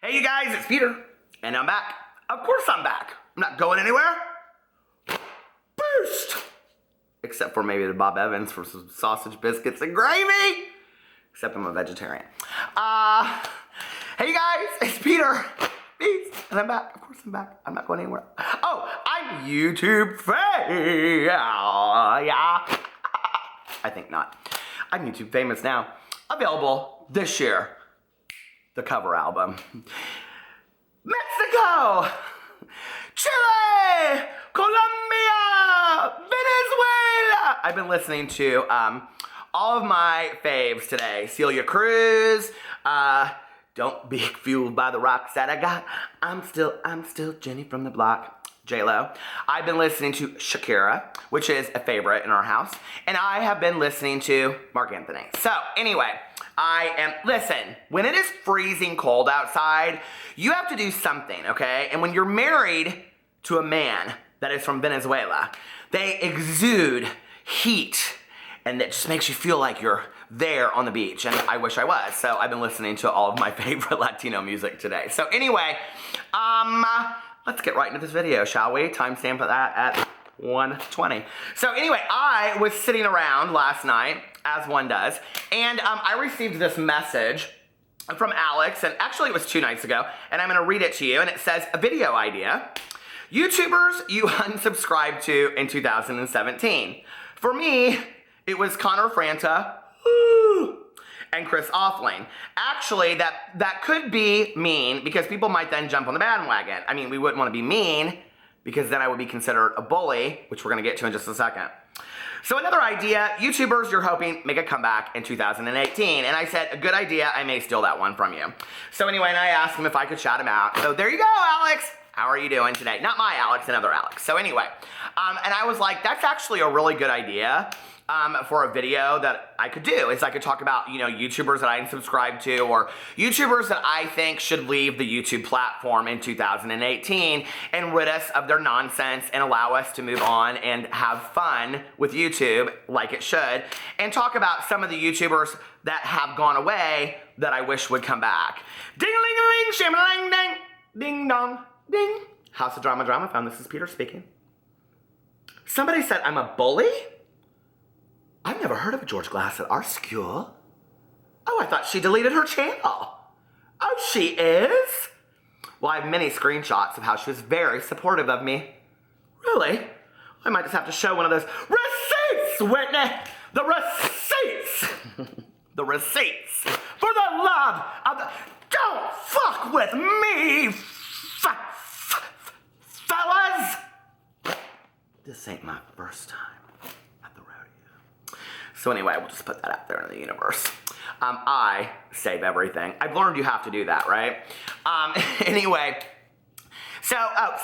Hey you guys, it's Peter, and I'm back. Of course I'm back. I'm not going anywhere. Boost! Except for maybe the Bob Evans for some sausage biscuits and gravy. Except I'm a vegetarian. Hey you guys, it's Peter. Peace. And I'm back. Of course I'm back. I'm not going anywhere. Oh, I'm YouTube famous. Yeah. I think not. I'm YouTube famous now. Available this year. The cover album. Mexico, Chile, Colombia, Venezuela. I've been listening to all of my faves today. Celia Cruz, Don't Be Fueled by the Rocks That I Got. I'm still Jenny from the block. J-Lo. I've been listening to Shakira, which is a favorite in our house. And I have been listening to Mark Anthony. So anyway, listen, when it is freezing cold outside, you have to do something, okay? And when you're married to a man that is from Venezuela, they exude heat, and it just makes you feel like you're there on the beach, and I wish I was. So I've been listening to all of my favorite Latino music today. So anyway, let's get right into this video, shall we? Timestamp that at 1:20. So anyway, I was sitting around last night, as one does, and I received this message from Alex, and actually it was 2 nights ago, and I'm gonna read it to you, and it says, a video idea. YouTubers you unsubscribed to in 2017. For me, it was Connor Franta, and Chris Offling. Actually, that could be mean, because people might then jump on the bandwagon. I mean, we wouldn't want to be mean, because then I would be considered a bully, which we're going to get to in just a second. So another idea, YouTubers you're hoping make a comeback in 2018. And I said, a good idea, I may steal that one from you. So anyway, and I asked him if I could shout him out. So there you go, Alex. How are you doing today? Not my Alex, another Alex. So anyway, and I was like, that's actually a really good idea. For a video that I could do is I could talk about, YouTubers that I unsubscribe to, or YouTubers that I think should leave the YouTube platform in 2018 and rid us of their nonsense and allow us to move on and have fun with YouTube like it should, and talk about some of the YouTubers that have gone away that I wish would come back. Ding-a-ling-a-ling, shim-a-ling-ding, ding-dong, ding. House of Drama found. This is Peter speaking. Somebody said I'm a bully? I've never heard of a George Glass at our school. Oh, I thought she deleted her channel. Oh, she is? Well, I have many screenshots of how she was very supportive of me. Really? I might just have to show one of those receipts, Whitney! The receipts! The receipts! For the love of the... Don't fuck with me, fellas! This ain't my first time. So anyway, we'll just put that out there in the universe. I save everything. I've learned you have to do that, right? Anyway, so,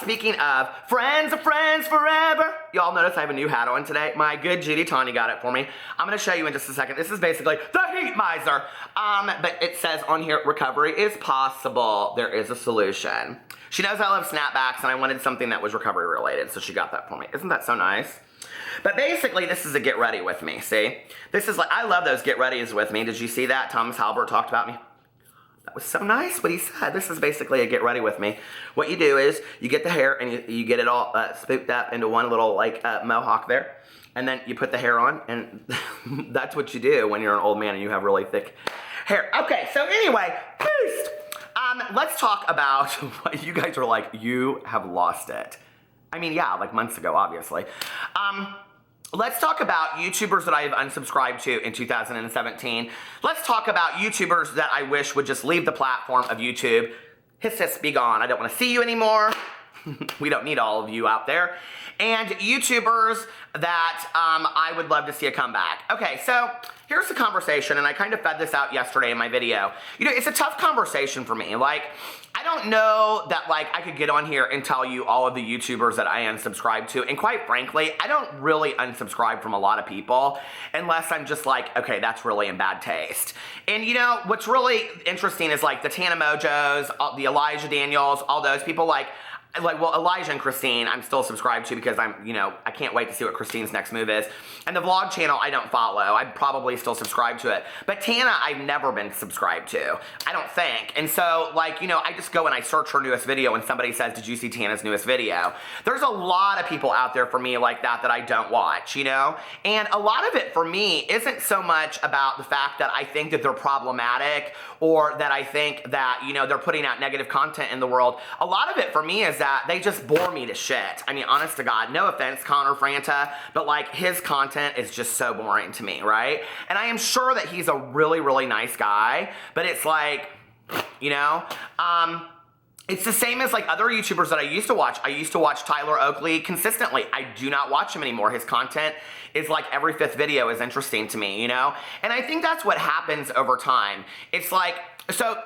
speaking of friends of friends forever, y'all notice I have a new hat on today. My good Judy Tawny got it for me. I'm gonna show you in just a second. This is basically the heat miser. But it says on here, recovery is possible. There is a solution. She knows I love snapbacks, and I wanted something that was recovery related, so she got that for me. Isn't that so nice? But basically, this is a get ready with me, see? This is like, I love those get readies with me. Did you see that? Thomas Halbert talked about me. That was so nice what he said. This is basically a get ready with me. What you do is, you get the hair and you get it all spooked up into one little mohawk there. And then you put the hair on, and that's what you do when you're an old man and you have really thick hair. Okay, so anyway, boost! Let's talk about what you guys are like, you have lost it. I mean, yeah, like months ago, obviously. Let's talk about YouTubers that I have unsubscribed to in 2017. Let's talk about YouTubers that I wish would just leave the platform of YouTube. Hiss, be gone. I don't want to see you anymore. We don't need all of you out there. And YouTubers that I would love to see a comeback. Okay, so here's the conversation, and I kind of fed this out yesterday in my video. It's a tough conversation for me. I don't know that I could get on here and tell you all of the YouTubers that I unsubscribe to, and quite frankly, I don't really unsubscribe from a lot of people unless I'm just like, okay, that's really in bad taste. And what's really interesting is the Tana Mojos, the Elijah Daniels, all those people, like, well, Elijah and Christine, I'm still subscribed to because I can't wait to see what Christine's next move is. And the vlog channel, I don't follow. I'd probably still subscribe to it. But Tana, I've never been subscribed to. I don't think. And so, like, I just go and I search her newest video and somebody says, did you see Tana's newest video? There's a lot of people out there for me like that I don't watch, And a lot of it for me isn't so much about the fact that I think that they're problematic or that I think that, they're putting out negative content in the world. A lot of it for me is that they just bore me to shit. I mean, honest to God, no offense, Connor Franta, but like his content is just so boring to me, right? And I am sure that he's a really, really nice guy, but it's like, it's the same as like other YouTubers that I used to watch. I used to watch Tyler Oakley consistently. I do not watch him anymore. His content is like every 5th video is interesting to me, And I think that's what happens over time. It's like, so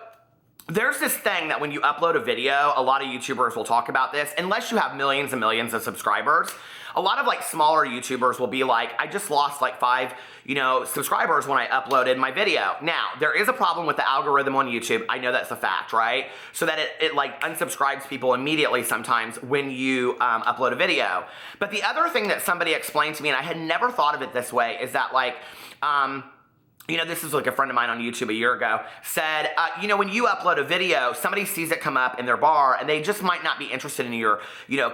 there's this thing that when you upload a video, a lot of YouTubers will talk about this, unless you have millions and millions of subscribers. A lot of like smaller YouTubers will be like, I just lost like 5, subscribers when I uploaded my video. Now, there is a problem with the algorithm on YouTube. I know that's a fact, right? So that it like unsubscribes people immediately sometimes when you upload a video. But the other thing that somebody explained to me, and I had never thought of it this way, is that like, this is like a friend of mine on YouTube a year ago said, when you upload a video, somebody sees it come up in their bar and they just might not be interested in your,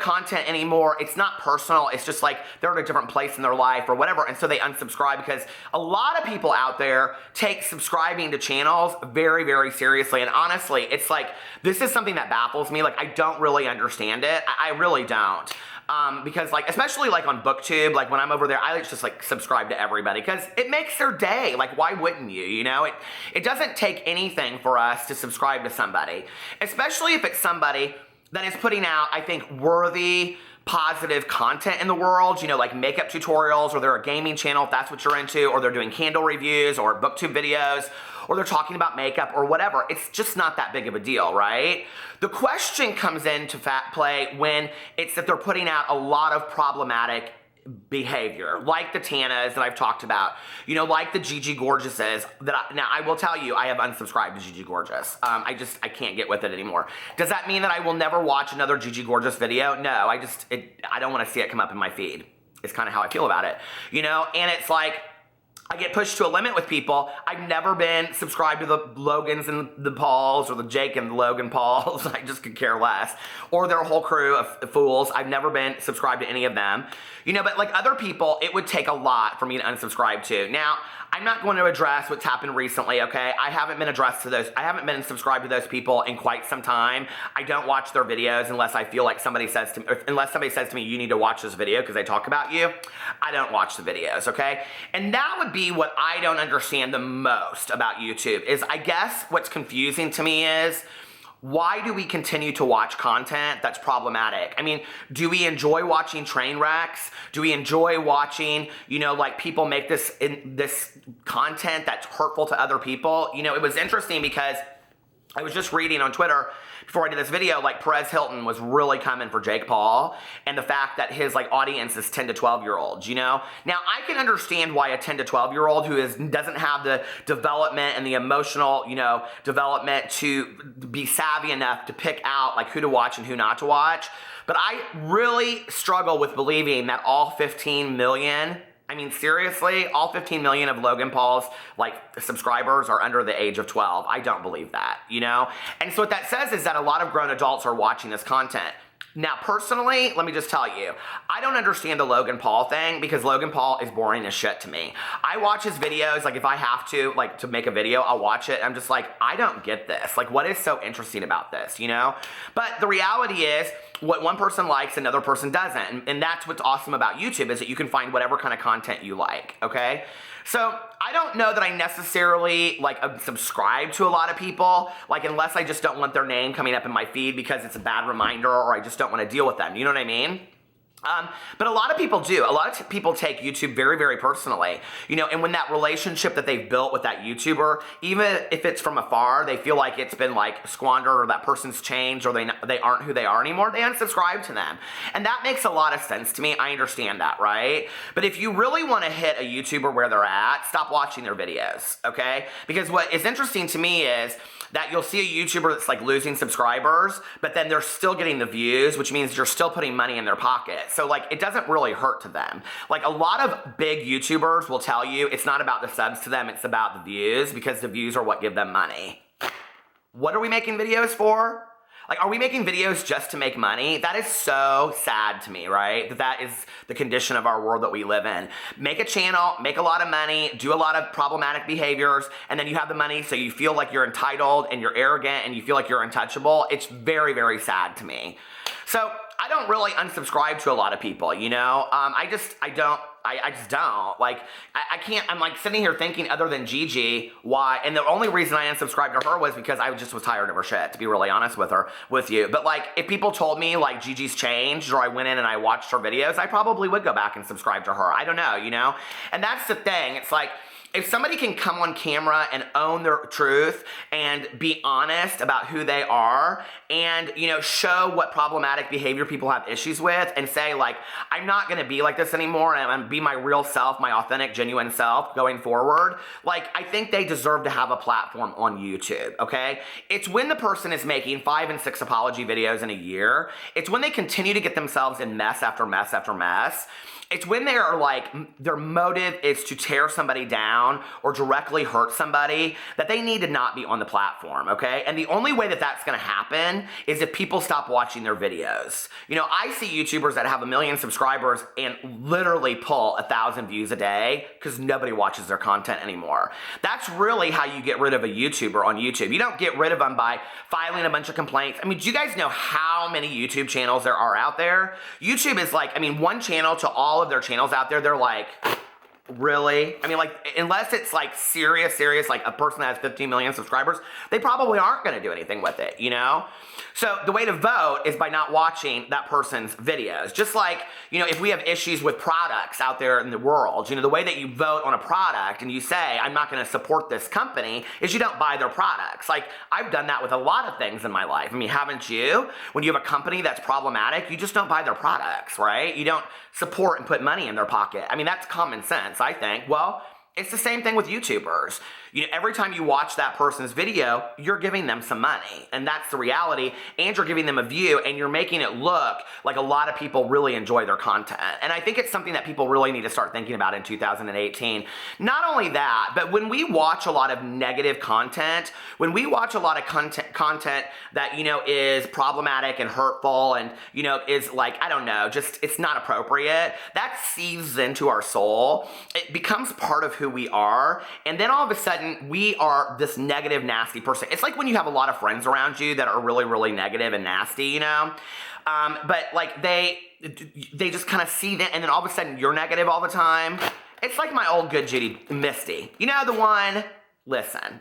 content anymore. It's not personal. It's just like they're at a different place in their life or whatever. And so they unsubscribe because a lot of people out there take subscribing to channels very, very seriously. And honestly, it's like, this is something that baffles me. Like, I don't really understand it. I really don't. Because like, especially like on BookTube, like when I'm over there, I just like subscribe to everybody because it makes their day. Like, why wouldn't you, It doesn't take anything for us to subscribe to somebody, especially if it's somebody that is putting out, I think, worthy, positive content in the world, like makeup tutorials, or they're a gaming channel if that's what you're into, or they're doing candle reviews or BookTube videos, or they're talking about makeup or whatever. It's just not that big of a deal, right? The question comes into play when it's that they're putting out a lot of problematic behavior, like the Tanas that I've talked about, like the Gigi Gorgeouses now I will tell you, I have unsubscribed to Gigi Gorgeous. I can't get with it anymore. Does that mean that I will never watch another Gigi Gorgeous video? No, I don't want to see it come up in my feed. It's kind of how I feel about it, and it's like, I get pushed to a limit with people. I've never been subscribed to the Logans and the Pauls or the Jake and the Logan Pauls. I just could care less. Or their whole crew of fools. I've never been subscribed to any of them. But like other people, it would take a lot for me to unsubscribe to. Now, I'm not going to address what's happened recently, okay? I haven't been subscribed to those people in quite some time. I don't watch their videos unless somebody says to me, you need to watch this video because they talk about you. I don't watch the videos, okay? And that would be what I don't understand the most about YouTube is, I guess what's confusing to me is, why do we continue to watch content that's problematic? I mean, do we enjoy watching train wrecks? Do we enjoy watching, like people make this content that's hurtful to other people? It was interesting because I was just reading on Twitter before I did this video, like Perez Hilton was really coming for Jake Paul and the fact that his like audience is 10 to 12 year olds, Now I can understand why a 10 to 12 year old who doesn't have the development and the emotional, development to be savvy enough to pick out like who to watch and who not to watch. But I really struggle with believing that all 15 million, I mean, seriously, all 15 million of Logan Paul's like subscribers are under the age of 12. I don't believe that, And so what that says is that a lot of grown adults are watching this content. Now, personally, let me just tell you, I don't understand the Logan Paul thing because Logan Paul is boring as shit to me. I watch his videos, like if I have to, like to make a video, I'll watch it. I'm just like, I don't get this. Like, what is so interesting about this, But the reality is, what one person likes, another person doesn't. And that's what's awesome about YouTube is that you can find whatever kind of content you like, okay? So I don't know that I necessarily like subscribe to a lot of people, like unless I just don't want their name coming up in my feed because it's a bad reminder or I just don't want to deal with them. You know what I mean? But a lot of people do. A lot of people take YouTube very, very personally. You know, and when that relationship that they've built with that YouTuber, even if it's from afar, they feel like it's been like squandered or that person's changed or they aren't who they are anymore, they unsubscribe to them. And that makes a lot of sense to me. I understand that, right? But if you really want to hit a YouTuber where they're at, stop watching their videos, okay? Because what is interesting to me is that you'll see a YouTuber that's like losing subscribers, but then they're still getting the views, which means you're still putting money in their pocket. So like, it doesn't really hurt to them. Like a lot of big YouTubers will tell you it's not about the subs to them, it's about the views, because the views are what give them money. What are we making videos for? Like, are we making videos just to make money? That is so sad to me, right? That is the condition of our world that we live in. Make a channel, make a lot of money, do a lot of problematic behaviors, and then you have the money so you feel like you're entitled and you're arrogant and you feel like you're untouchable. It's very, very sad to me. So I don't really unsubscribe to a lot of people, you know? I just don't. Like, I can't, I'm like sitting here thinking other than Gigi, why, and the only reason I unsubscribed to her was because I just was tired of her shit, to be really honest with you. But like, if people told me like Gigi's changed or I went in and I watched her videos, I probably would go back and subscribe to her. I don't know, you know? And that's the thing. It's like, if somebody can come on camera and own their truth and be honest about who they are and, you know, show what problematic behavior people have issues with and say like, I'm not going to be like this anymore and I'm going to be my real self, my authentic, genuine self going forward, like, I think they deserve to have a platform on YouTube, okay? It's when the person is making 5 and 6 apology videos in a year. It's when they continue to get themselves in mess after mess after mess. It's when they are like, their motive is to tear somebody down or directly hurt somebody, that they need to not be on the platform, okay? And the only way that that's gonna happen is if people stop watching their videos. You know, I see YouTubers that have 1 million subscribers and literally pull 1,000 views a day because nobody watches their content anymore. That's really how you get rid of a YouTuber on YouTube. You don't get rid of them by filing a bunch of complaints. I mean, do you guys know how many YouTube channels there are out there? YouTube is like, I mean, one channel to all of their channels out there, they're like, really? I mean, like, unless it's like serious, like a person that has 15 million subscribers, they probably aren't going to do anything with it, you know? So the way to vote is by not watching that person's videos. Just like, you know, if we have issues with products out there in the world, you know, the way that you vote on a product and you say, I'm not going to support this company, is you don't buy their products. Like, I've done that with a lot of things in my life. I mean, haven't you? When you have a company that's problematic, you just don't buy their products, right? You don't support and put money in their pocket. I mean, that's common sense, I think. Well, it's the same thing with YouTubers. You know, every time you watch that person's video, you're giving them some money, and that's the reality, and you're giving them a view, and you're making it look like a lot of people really enjoy their content. And I think it's something that people really need to start thinking about in 2018. Not only that, but when we watch a lot of negative content, when we watch a lot of content that, you know, is problematic and hurtful and, you know, is like, I don't know, just, it's not appropriate, that seeps into our soul. It becomes part of who we are, and then all of a sudden, we are this negative, nasty person. It's like when you have a lot of friends around you that are really, really negative and nasty, you know? But like they just kind of see that, and then all of a sudden you're negative all the time. It's like my old good Judy Misty. You know the one? Listen.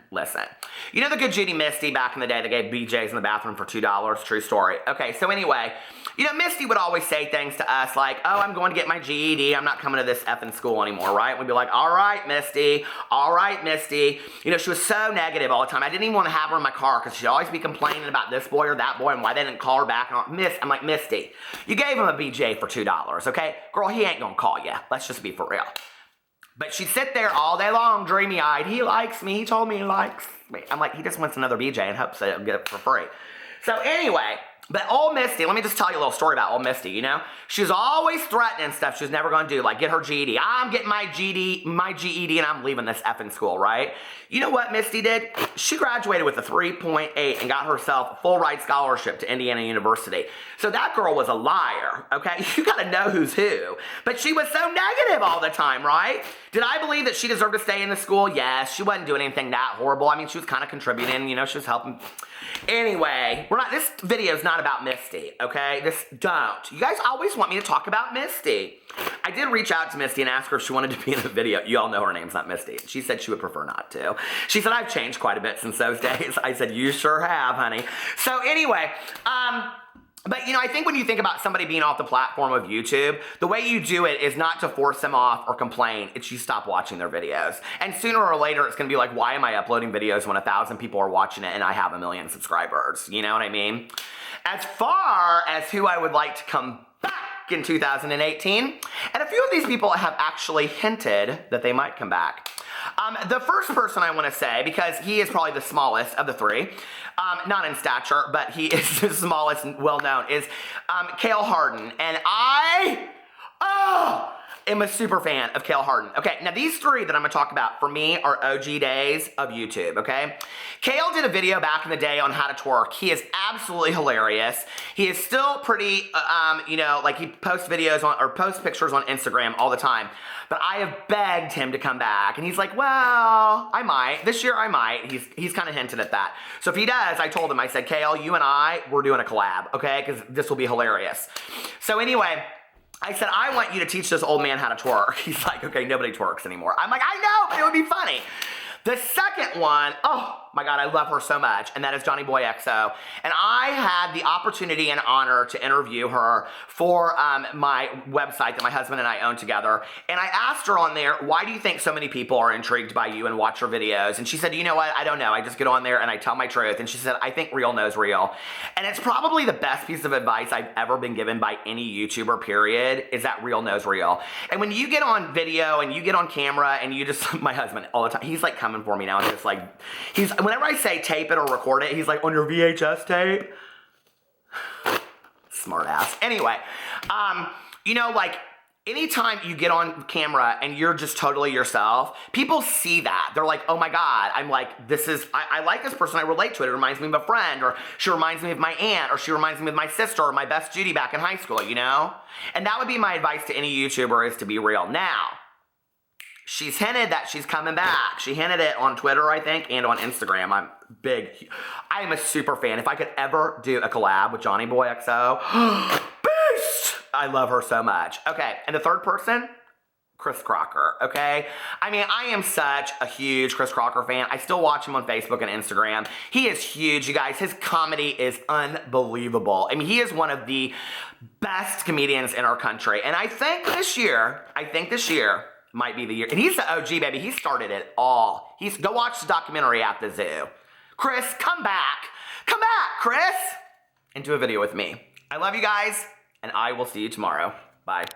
You know the good Judy Misty back in the day that gave BJs in the bathroom for $2? True story. Okay, so anyway, you know, Misty would always say things to us like, oh, I'm going to get my GED. I'm not coming to this effing school anymore, right? We'd be like, all right, Misty. You know, she was so negative all the time. I didn't even want to have her in my car because she'd always be complaining about this boy or that boy and why they didn't call her back. I'm like, Misty, you gave him a BJ for $2, okay? Girl, he ain't going to call you. Let's just be for real. But she'd sit there all day long, dreamy-eyed. He likes me. He told me he likes me. I'm like, he just wants another BJ and hopes that he'll get it for free. So anyway, but old Misty, let me just tell you a little story about old Misty, you know? She was always threatening stuff she was never going to do, like get her GED. I'm getting my GED, and I'm leaving this effing school, right? You know what Misty did? She graduated with a 3.8 and got herself a full ride scholarship to Indiana University. So that girl was a liar, okay? You got to know who's who. But she was so negative all the time, right? Did I believe that she deserved to stay in the school? Yes. She wasn't doing anything that horrible. I mean, she was kind of contributing, you know, she was helping. Anyway, this video's not about Misty, okay? Don't. You guys always want me to talk about Misty. I did reach out to Misty and ask her if she wanted to be in the video. You all know her name's not Misty. She said she would prefer not to. She said, I've changed quite a bit since those days. I said, you sure have, honey. So anyway, But, I think when you think about somebody being off the platform of YouTube, the way you do it is not to force them off or complain. It's you stop watching their videos. And sooner or later, it's going to be like, why am I uploading videos when 1,000 people are watching it and I have 1 million subscribers? You know what I mean? As far as who I would like to come back in 2018, and a few of these people have actually hinted that they might come back. The first person I want to say, because he is probably the smallest of the three, not in stature, but he is the smallest and well-known, is Cale Hardin. And I am a super fan of Cale Hardin. Okay, now these three that I'm going to talk about, for me, are OG days of YouTube, okay? Cale did a video back in the day on how to twerk. He is absolutely hilarious. He is still pretty, like he posts videos on, or posts pictures on Instagram all the time. But I have begged him to come back. And he's like, well, I might. This year I might. He's kind of hinted at that. So if he does, I told him, I said, Cale, you and we're doing a collab, okay? Because this will be hilarious. So anyway, I said, I want you to teach this old man how to twerk. He's like, okay, nobody twerks anymore. I'm like, I know, but it would be funny. The second one, oh my God, I love her so much, and that is Johnny Boy XO. And I had the opportunity and honor to interview her for my website that my husband and I own together. And I asked her on there, why do you think so many people are intrigued by you and watch your videos? And she said, you know what, I don't know. I just get on there and I tell my truth. And she said, I think real knows real. And it's probably the best piece of advice I've ever been given by any YouTuber, period, is that real knows real. And when you get on video and you get on camera and you just, my husband all the time, he's like coming for me now. And just like, whenever I say tape it or record it, he's like, on your VHS tape? Smart ass. Anyway, like anytime you get on camera and you're just totally yourself, people see that. They're like, oh my God, I'm like, I like this person, I relate to it. It reminds me of a friend, or she reminds me of my aunt, or she reminds me of my sister, or my best Judy back in high school, And that would be my advice to any YouTuber, is to be real. Now, she's hinted that she's coming back. She hinted it on Twitter, I think, and on Instagram. I am a super fan. If I could ever do a collab with Johnny Boy XO, beast! I love her so much. Okay, and the third person, Chris Crocker, okay? I mean, I am such a huge Chris Crocker fan. I still watch him on Facebook and Instagram. He is huge, you guys. His comedy is unbelievable. I mean, he is one of the best comedians in our country. And I think this year might be the year. And he's the OG, baby. He started it all. Go watch the documentary at the zoo. Chris, come back. Come back, Chris. And do a video with me. I love you guys, and I will see you tomorrow. Bye.